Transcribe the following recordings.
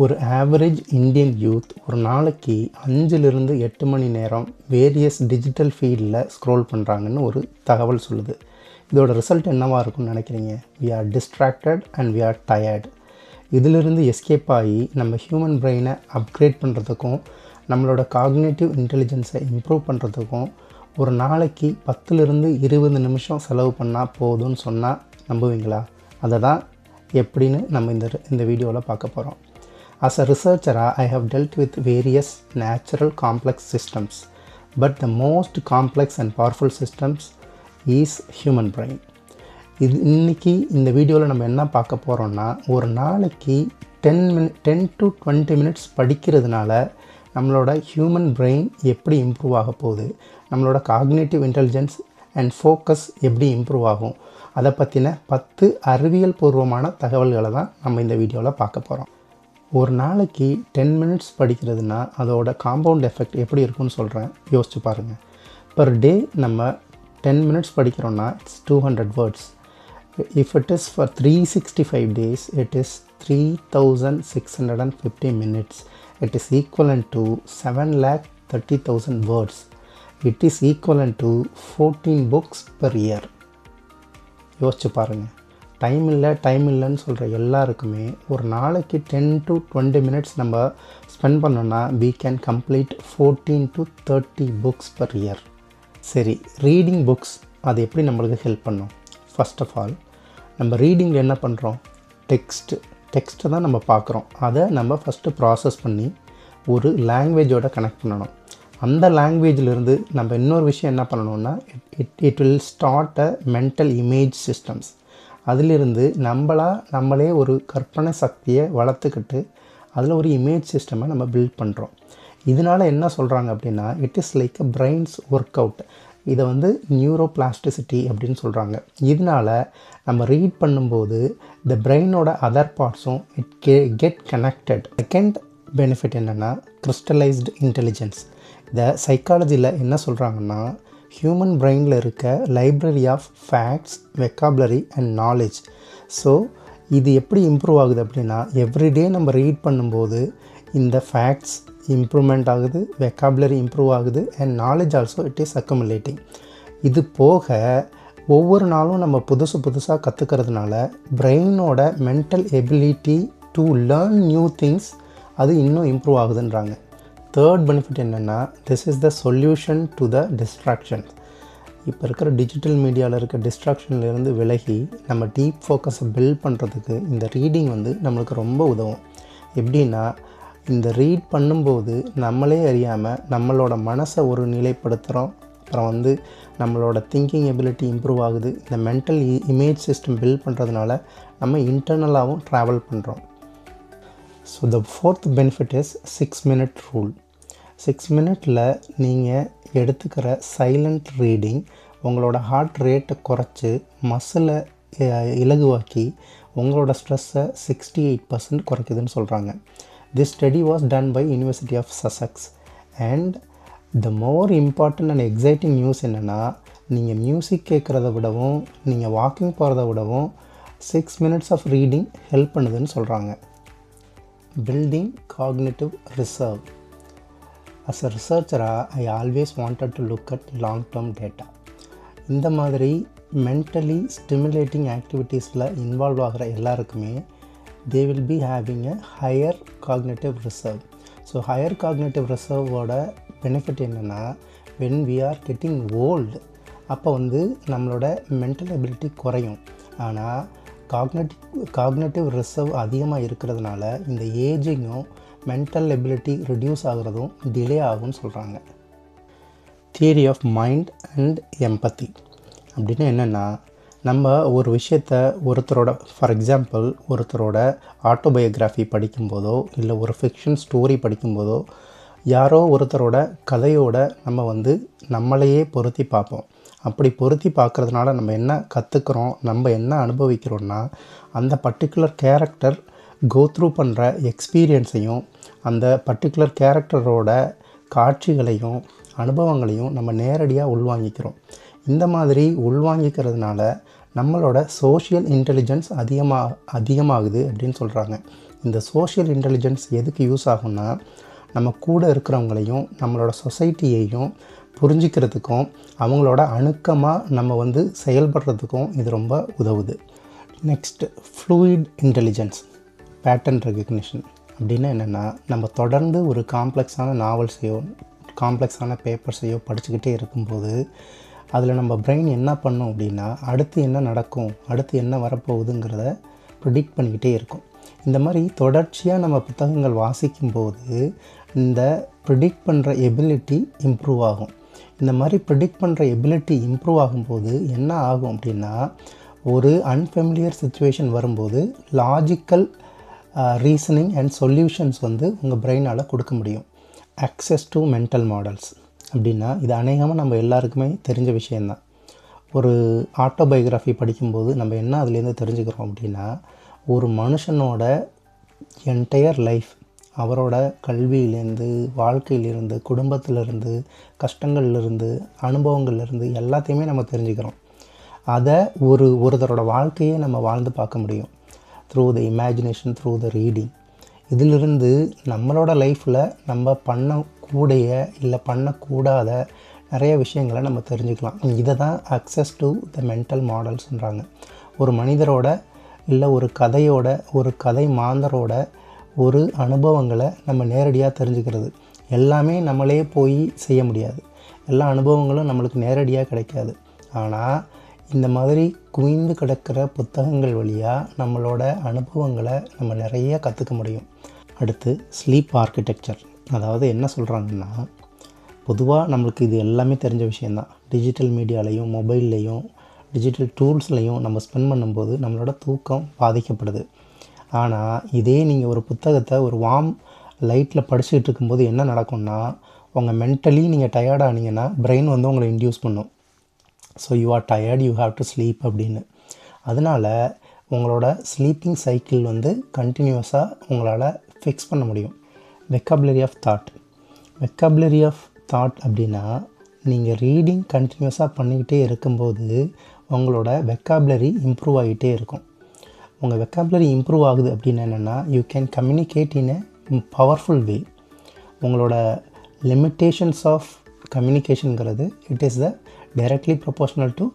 ஒரு average Indian youth ஒரு நாளைக்கு 5லிருந்து 8 மணி நேரம் வேரியஸ் டிஜிட்டல் ஃபீல்டில் ஸ்க்ரோல் பண்ணுறாங்கன்னு ஒரு தகவல் சொல்லுது. இதோட ரிசல்ட் என்னவாக இருக்கும்னு நினைக்கிறீங்க? We are distracted and we are tired. இதிலிருந்து எஸ்கேப் ஆகி நம்ம ஹியூமன் பிரெயினை அப்கிரேட் பண்ணுறதுக்கும் நம்மளோட காக்னேட்டிவ் இன்டெலிஜென்ஸை இம்ப்ரூவ் பண்ணுறதுக்கும் ஒரு நாளைக்கு 10லிருந்து 20 நிமிஷம் செலவு பண்ணால் போதும்னு சொன்னால் நம்புவீங்களா? அதை தான் எப்படின்னு நம்ம இந்த வீடியோவில் பார்க்க போகிறோம். As a researcher, I have dealt with various natural complex systems, but the most complex and powerful systems is human brain. இன்னைக்கு இந்த வீடியோவில் நம்ம என்ன பார்க்க போகிறோம்னா, ஒரு நாளைக்கு 10 to 20 minutes படிக்கிறதுனால நம்மளோட ஹியூமன் பிரெயின் எப்படி இம்ப்ரூவ் ஆக போகுது, நம்மளோட காக்னேட்டிவ் இன்டெலிஜென்ஸ் அண்ட் ஃபோக்கஸ் எப்படி இம்ப்ரூவ் ஆகும், அதை பற்றின 10 அறிவியல் பூர்வமான தகவல்களை தான் நம்ம இந்த வீடியோவில் பார்க்க போகிறோம். ஒரு நாளைக்கு 10 minutes படிக்கிறதுனா அதோட காம்பவுண்ட் எஃபெக்ட் எப்படி இருக்குன்னு சொல்கிறேன், யோசிச்சு பாருங்கள். பர் டே நம்ம 10 minutes படிக்கிறோன்னா it's 200 words. If it is for 365 days it is 3650 minutes. It is equivalent to 7,30,000 words. It is equivalent to 14 books per year. யோசிச்சு பாருங்கள். டைம் இல்லைன்னு சொல்கிற எல்லாருக்குமே ஒரு நாளைக்கு 10 to 20 minutes நம்ம ஸ்பெண்ட் பண்ணோன்னா we can complete 14 to 30 books per year. சரி, ரீடிங் புக்ஸ் அது எப்படி நம்மளுக்கு ஹெல்ப் பண்ணும்? ஃபர்ஸ்ட் ஆஃப் ஆல் நம்ம ரீடிங்கில் என்ன பண்ணுறோம்? டெக்ஸ்ட்டை தான் நம்ம பார்க்குறோம். அதை நம்ம ஃபஸ்ட்டு ப்ராசஸ் பண்ணி ஒரு லாங்குவேஜோட கனெக்ட் பண்ணணும். அந்த லாங்குவேஜிலிருந்து நம்ம இன்னொரு விஷயம் என்ன பண்ணணும்னா it will start a mental image systems. அதிலிருந்து நம்மளே ஒரு கற்பனை சக்தியை வளர்த்துக்கிட்டு அதில் ஒரு இமேஜ் சிஸ்டமை நம்ம பில்ட் பண்ணுறோம். இதனால் என்ன சொல்கிறாங்க அப்படின்னா, it is like a brains work out. இதை வந்து நியூரோபிளாஸ்டிசிட்டி அப்படின்னு சொல்கிறாங்க. இதனால் நம்ம ரீட் பண்ணும்போது இந்த பிரெயினோட அதர் பார்ட்ஸும் கெட் கனெக்டட். செகண்ட் பெனிஃபிட் என்னென்னா கிறிஸ்டலைஸ்டு இன்டெலிஜென்ஸ். இதை சைக்காலஜியில் என்ன சொல்கிறாங்கன்னா, ஹியூமன் பிரெயினில் இருக்க library of facts, vocabulary and knowledge. So இது எப்படி இம்ப்ரூவ் ஆகுது அப்படின்னா, எவ்ரிடே நம்ம ரீட் பண்ணும்போது இந்த ஃபேக்ட்ஸ் இம்ப்ரூவ்மெண்ட் ஆகுது, வெக்காபுலரி இம்ப்ரூவ் ஆகுது and knowledge also it is accumulating. இது போக ஒவ்வொரு நாளும் நம்ம புதுசாக கற்றுக்கிறதுனால பிரெயினோட mental ability to learn new things அது இன்னும் இம்ப்ரூவ் ஆகுதுன்றாங்க. தேர்ட் பெனிஃபிட் என்னென்னா, this is the solution to the distraction. இப்போ இருக்கிற டிஜிட்டல் மீடியாவில் இருக்க டிஸ்ட்ராக்ஷன்லேருந்து விலகி நம்ம டீப் ஃபோக்கஸை பில்ட் பண்ணுறதுக்கு இந்த ரீடிங் வந்து நம்மளுக்கு ரொம்ப உதவும். எப்படின்னா, இந்த ரீட் பண்ணும்போது நம்மளே அறியாமல் நம்மளோட மனசை ஒரு நிலைப்படுத்துகிறோம். அப்புறம் வந்து நம்மளோட திங்கிங் எபிலிட்டி இம்ப்ரூவ் ஆகுது. இந்த மென்டல் இமேஜ் சிஸ்டம் பில்ட் பண்ணுறதுனால நம்ம இன்டர்னலாகவும் ட்ராவல் பண்ணுறோம். So the fourth benefit is 6 minute rule. 6 minutes நீங்கள் எடுத்துக்கிற சைலண்ட் ரீடிங் உங்களோட ஹார்ட் ரேட்டை குறைச்சி மசிலை இலகுவாக்கி உங்களோட ஸ்ட்ரெஸ்ஸை 68% குறைக்குதுன்னு சொல்கிறாங்க. This study was done by university of Sussex. And the more important and exciting news என்னென்னா, நீங்கள் மியூசிக் கேட்குறத விடவும் நீங்கள் வாக்கிங் போகிறத விடவும் 6 minutes ஆஃப் ரீடிங் ஹெல்ப் பண்ணுதுன்னு சொல்கிறாங்க. Building cognitive reserve. As a researcher, I always wanted to look at long-term data. இந்த மாதிரி மென்டலி ஸ்டிமுலேட்டிங் ஆக்டிவிட்டீஸில் இன்வால்வ் ஆகிற எல்லாருக்குமே they will be having a higher cognitive reserve. So higher cognitive ரிசர்வோட benefit என்னென்னா, when we are getting old அப்போ வந்து நம்மளோட mental ability குறையும். ஆனால் காக்னேட்டிவ் ரிசர்வ் அதிகமாக இருக்கிறதுனால இந்த ஏஜிங்கும் மென்டல் எபிலிட்டி ரிடியூஸ் ஆகிறதும் டிலே ஆகும்னு சொல்கிறாங்க. தியரி ஆஃப் மைண்ட் அண்ட் எம்பத்தி அப்படின்னு என்னென்னா, நம்ம ஒரு விஷயத்தை ஃபார் எக்ஸாம்பிள் ஒருத்தரோட ஆட்டோபயோகிராஃபி படிக்கும்போதோ இல்லை ஒரு ஃபிக்ஷன் ஸ்டோரி படிக்கும்போதோ யாரோ ஒருத்தரோட கதையோட நம்ம வந்து நம்மளையே பொருத்தி பார்ப்போம். அப்படி பொருத்தி பார்க்குறதுனால நம்ம என்ன கற்றுக்கிறோம், நம்ம என்ன அனுபவிக்கிறோன்னா, அந்த பர்டிகுலர் கேரக்டர் த்ரூ பண்ணுற எக்ஸ்பீரியன்ஸையும் அந்த பர்டிகுலர் கேரக்டரோட காட்சிகளையும் அனுபவங்களையும் நம்ம நேரடியாக உள்வாங்கிக்கிறோம். இந்த மாதிரி உள்வாங்கிக்கிறதுனால நம்மளோட சோஷியல் இன்டெலிஜென்ஸ் அதிகமாகுது அப்படின்னு சொல்கிறாங்க. இந்த சோஷியல் இன்டெலிஜென்ஸ் எதுக்கு யூஸ் ஆகும்னா, நம்ம கூட இருக்கிறவங்களையும் நம்மளோட சொசைட்டியையும் புரிஞ்சிக்கிறதுக்கும் அவங்களோட அணுக்கமாக நம்ம வந்து செயல்படுறதுக்கும் இது ரொம்ப உதவுது. Next, fluid intelligence, pattern recognition அப்படின்னா என்னென்னா, நம்ம தொடர்ந்து ஒரு காம்ப்ளெக்ஸான நாவல்ஸையோ காம்ப்ளெக்ஸான பேப்பர்ஸையோ படிச்சுக்கிட்டே இருக்கும்போது அதில் நம்ம பிரெயின் என்ன பண்ணும் அப்படின்னா, அடுத்து என்ன நடக்கும், அடுத்து என்ன வரப்போகுதுங்கிறத ப்ரிடிக்ட் பண்ணிக்கிட்டே இருக்கும். இந்த மாதிரி தொடர்ச்சியாக நம்ம புத்தகங்கள் வாசிக்கும்போது இந்த ப்ரிடிக்ட் பண்ணுற எபிலிட்டி இம்ப்ரூவ் ஆகும். இந்த மாதிரி ப்ரிடிக்ட் பண்ணுற எபிலிட்டி இம்ப்ரூவ் ஆகும்போது என்ன ஆகும் அப்படின்னா, ஒரு அன்ஃபெமிலியர் சுச்சுவேஷன் வரும்போது லாஜிக்கல் ரீசனிங் அண்ட் சொல்யூஷன்ஸ் வந்து உங்கள் பிரெயினால் கொடுக்க முடியும். அக்சஸ் டு மென்டல் மாடல்ஸ் அப்படின்னா இது அநேகமாக நம்ம எல்லாருக்குமே தெரிஞ்ச விஷயந்தான். ஒரு ஆட்டோபயோகிராஃபி படிக்கும்போது நம்ம என்ன அதுலேருந்து தெரிஞ்சுக்கிறோம் அப்படின்னா, ஒரு மனுஷனோட என்டையர் லைஃப், அவரோட கல்வியிலேருந்து, வாழ்க்கையிலிருந்து, குடும்பத்திலிருந்து, கஷ்டங்கள்லேருந்து, அனுபவங்கள்லேருந்து எல்லாத்தையுமே நம்ம தெரிஞ்சுக்கிறோம். அதை ஒருத்தரோட வாழ்க்கையை நம்ம வாழ்ந்து பார்க்க முடியும் through the imagination, through the reading. இதிலிருந்து நம்மளோட லைஃப்பில் நம்ம பண்ணக்கூடிய இல்லை பண்ணக்கூடாத நிறைய விஷயங்களை நம்ம தெரிஞ்சுக்கலாம். இதை தான் அக்சஸ் டு த மென்டல் மாடல்ஸ்ன்றாங்க. ஒரு மனிதரோட இல்லை ஒரு கதையோட, ஒரு கதை மாந்தரோட ஒரு அனுபவங்களை நம்ம நேரடியாக தெரிஞ்சுக்கிறது. எல்லாமே நம்மளே போய் செய்ய முடியாது, எல்லா அனுபவங்களும் நம்மளுக்கு நேரடியாக கிடைக்காது. ஆனால் இந்த மாதிரி குவிந்து கிடக்கிற புத்தகங்கள் வழியாக நம்மளோட அனுபவங்களை நம்ம நிறைய கற்றுக்க முடியும். அடுத்து ஸ்லீப் ஆர்கிடெக்சர். அதாவது என்ன சொல்கிறாங்கன்னா, பொதுவாக நம்மளுக்கு இது எல்லாமே தெரிஞ்ச விஷயந்தான். டிஜிட்டல் மீடியாலையும் மொபைல்லையும் டிஜிட்டல் டூல்ஸ்லையும் நம்ம ஸ்பெண்ட் பண்ணும்போது நம்மளோட தூக்கம் பாதிக்கப்படுது. ஆனால் இதே நீங்கள் ஒரு புத்தகத்தை ஒரு வார்ம் லைட்டில் படிச்சுக்கிட்டு இருக்கும்போது என்ன நடக்கும்னா, உங்கள் மென்டலி நீங்கள் டயர்ட் ஆனீங்கன்னா பிரெயின் வந்து உங்களை இன்டியூஸ் பண்ணும், so you are tired, you have to sleep அப்படின்னு. அதனால் உங்களோட ஸ்லீப்பிங் சைக்கிள் வந்து கண்டினியூஸாக உங்களால் ஃபிக்ஸ் பண்ண முடியும். Vocabulary of thought. Vocabulary of thought அப்படின்னா, நீங்கள் ரீடிங் கண்டினியூஸாக பண்ணிக்கிட்டே இருக்கும்போது உங்களோட வெக்காபுலரி இம்ப்ரூவ் ஆகிட்டே இருக்கும். உங்கள் வெக்காபுலரி இம்ப்ரூவ் ஆகுது அப்படின்னு என்னென்னா, you can communicate in a powerful way. உங்களோட லிமிட்டேஷன்ஸ் ஆஃப் கம்யூனிகேஷனுங்கிறது it is the directly proportional to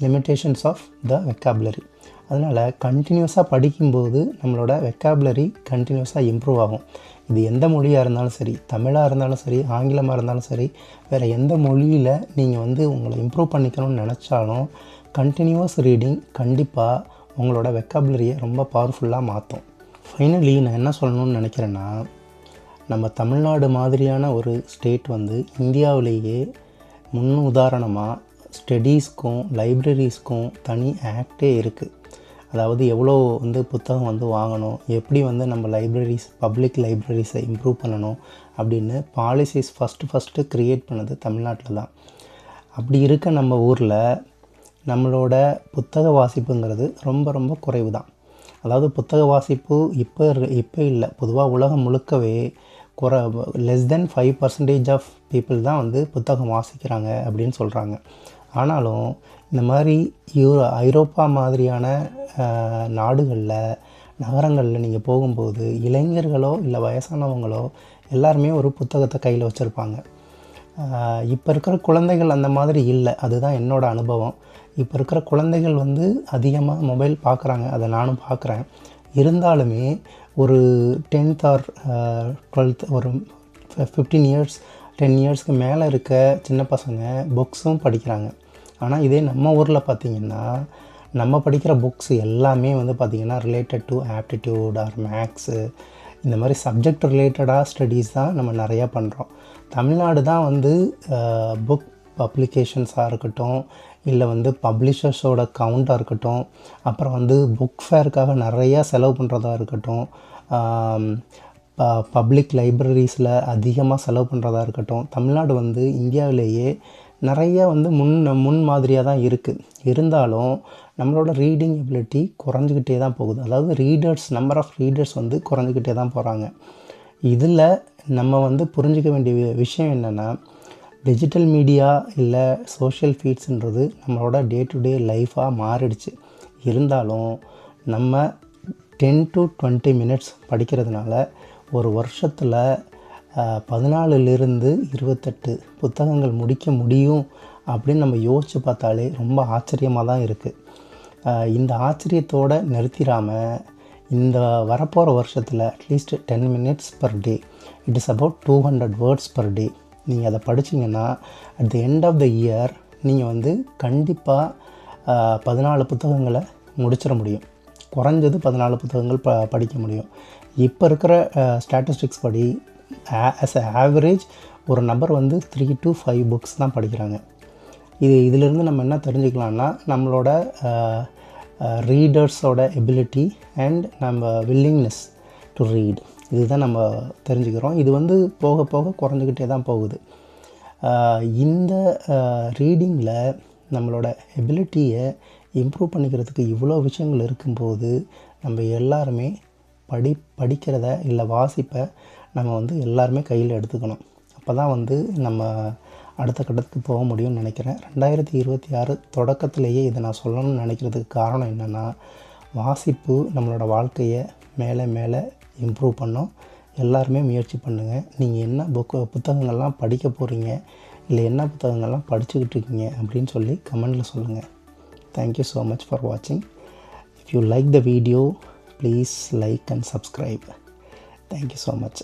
limitations of the vocabulary. அதனால் கண்டினியூஸாக படிக்கும்போது நம்மளோட வெக்காபுலரி கண்டினியூஸாக இம்ப்ரூவ் ஆகும். இது எந்த மொழியாக இருந்தாலும் சரி, தமிழாக இருந்தாலும் சரி, ஆங்கிலமாக இருந்தாலும் சரி, வேறு எந்த மொழியில் நீங்கள் வந்து உங்களை இம்ப்ரூவ் பண்ணிக்கணும்னு நினச்சாலும் கண்டினியூவஸ் ரீடிங் கண்டிப்பாக உங்களோட வெக்காபுலரியை ரொம்ப பவர்ஃபுல்லாக மாற்றும். ஃபைனலி நான் என்ன சொல்லணும்னு நினைக்கிறேன்னா, நம்ம தமிழ்நாடு மாதிரியான ஒரு ஸ்டேட் வந்து இந்தியாவிலேயே முன் உதாரணமாக ஸ்டடீஸ்க்கும் லைப்ரரிஸ்க்கும் தனி ஆக்டே இருக்குது. அதாவது எவ்வளோ வந்து புத்தகம் வந்து வாங்கணும், எப்படி வந்து நம்ம லைப்ரரிஸ், பப்ளிக் லைப்ரரிஸை இம்ப்ரூவ் பண்ணணும் அப்படின்னு பாலிசிஸ் ஃபஸ்ட்டு க்ரியேட் பண்ணது தமிழ்நாட்டில் தான். அப்படி இருக்க நம்ம ஊரில் நம்மளோட புத்தக வாசிப்புங்கிறது ரொம்ப ரொம்ப குறைவு தான். அதாவது புத்தக வாசிப்பு இப்போ இல்லை, பொதுவாக உலகம் முழுக்கவே லெஸ் தென் 5% ஆஃப் பீப்புள் தான் வந்து புத்தகம் வாசிக்கிறாங்க அப்படின்னு சொல்கிறாங்க. ஆனாலும் இந்த மாதிரி ஐரோப்பா மாதிரியான நாடுகளில், நகரங்களில் நீங்கள் போகும்போது இளைஞர்களோ இல்லை வயசானவங்களோ எல்லாருமே ஒரு புத்தகத்தை கையில் வச்சுருப்பாங்க. இப்போ இருக்கிற குழந்தைகள் அந்த மாதிரி இல்லை, அதுதான் என்னோடய அனுபவம். இப்போ இருக்கிற குழந்தைகள் வந்து அதிகமாக மொபைல் பார்க்குறாங்க, அதை நானும் பார்க்குறேன். இருந்தாலுமே ஒரு 10th or 12th, ஒரு 15 years 10 yearsக்கு மேலே இருக்க சின்ன பசங்க புக்ஸும் படிக்கிறாங்க. ஆனால் இதே நம்ம ஊரில் பார்த்திங்கன்னா, நம்ம படிக்கிற புக்ஸ் எல்லாமே வந்து பார்த்திங்கன்னா related to aptitude R maths, இந்த மாதிரி சப்ஜெக்ட் ரிலேட்டடாக ஸ்டடீஸ் தான் நம்ம நிறையா பண்ணுறோம். தமிழ்நாடு தான் வந்து புக் பப்ளிகேஷன்ஸாக இருக்கட்டும், இல்லை வந்து பப்ளிஷர்ஸோட கவுண்ட்டாக இருக்கட்டும், அப்புறம் வந்து புக் ஃபேருக்காக நிறையா செலவு பண்ணுறதா இருக்கட்டும், பப்ளிக் லைப்ரரிஸில் அதிகமாக செலவு பண்ணுறதா இருக்கட்டும், தமிழ்நாடு வந்து இந்தியாவிலேயே நிறையா வந்து முன் மாதிரியாக தான் இருக்குது. இருந்தாலும் நம்மளோட ரீடிங் எபிலிட்டி குறைஞ்சிக்கிட்டே தான் போகுது. அதாவது நம்பர் ஆஃப் ரீடர்ஸ் வந்து குறைஞ்சிக்கிட்டே தான் போகிறாங்க. இதில் நம்ம வந்து புரிஞ்சிக்க வேண்டிய விஷயம் என்னென்னா, டிஜிட்டல் மீடியா இல்லை சோஷியல் ஃபீட்ஸுன்றது நம்மளோட டே டு டே லைஃபாக மாறிடுச்சு. இருந்தாலும் நம்ம 10 to 20 minutes படிக்கிறதுனால ஒரு வருஷத்தில் 14லிருந்து 28 புத்தகங்கள் முடிக்க முடியும் அப்படின்னு நம்ம யோசித்து பார்த்தாலே ரொம்ப ஆச்சரியமாக தான் இருக்குது. இந்த ஆச்சரியத்தோடு நிறுத்திடாமல் இந்த வரப்போகிற வருஷத்தில் at least 10 minutes per day, it is about 200 words per day. நீங்கள் அதை படிச்சிங்கன்னா at the end of the year நீங்கள் கண்டிப்பாக 14 புத்தகங்களை முடிச்சிட முடியும். குறைஞ்சது 14 புத்தகங்கள் படிக்க முடியும். இப்போ இருக்கிற ஸ்டாட்டிஸ்டிக்ஸ் படி ஆஸ் அ ஆவரேஜ் ஒரு நபர் 3 to 5 புக்ஸ் தான் படிக்கிறாங்க. இதிலிருந்து நம்ம என்ன தெரிஞ்சுக்கலாம்னா நம்மளோட ரீடர்ஸோட எபிலிட்டி அண்ட் நம்ம வில்லிங்னஸ் டு ரீட், இதுதான் நம்ம தெரிஞ்சுக்கிறோம். இது போக போக குறைஞ்சிக்கிட்டே தான் போகுது. இந்த ரீடிங்கில் நம்மளோட எபிலிட்டியை இம்ப்ரூவ் பண்ணிக்கிறதுக்கு இவ்வளோ விஷயங்கள் இருக்கும்போது நம்ம எல்லாருமே படிக்கிறத இல்லை வாசிப்பை நம்ம எல்லாருமே கையில் எடுத்துக்கணும். அப்போ தான் நம்ம அடுத்த கட்டத்துக்கு போக முடியும்னு நினைக்கிறேன். 2026 தொடக்கத்திலேயே இதை நான் சொல்லணும்னு நினைக்கிறதுக்கு காரணம் என்னென்னா, வாசிப்பு நம்மளோட வாழ்க்கையை மேலே மேலே இம்ப்ரூவ் பண்ணோம். எல்லாருமே முயற்சி பண்ணுங்கள். நீங்கள் என்ன புத்தகங்கள்லாம் படிக்க போகிறீங்க, இல்லை என்ன புத்தகங்கள்லாம் படிச்சுக்கிட்டு இருக்கீங்க அப்படின்னு சொல்லி கமெண்டில் சொல்லுங்கள். தேங்க்யூ ஸோ மச் ஃபார் வாட்சிங். If you like the video, please like and subscribe. Thank you so much.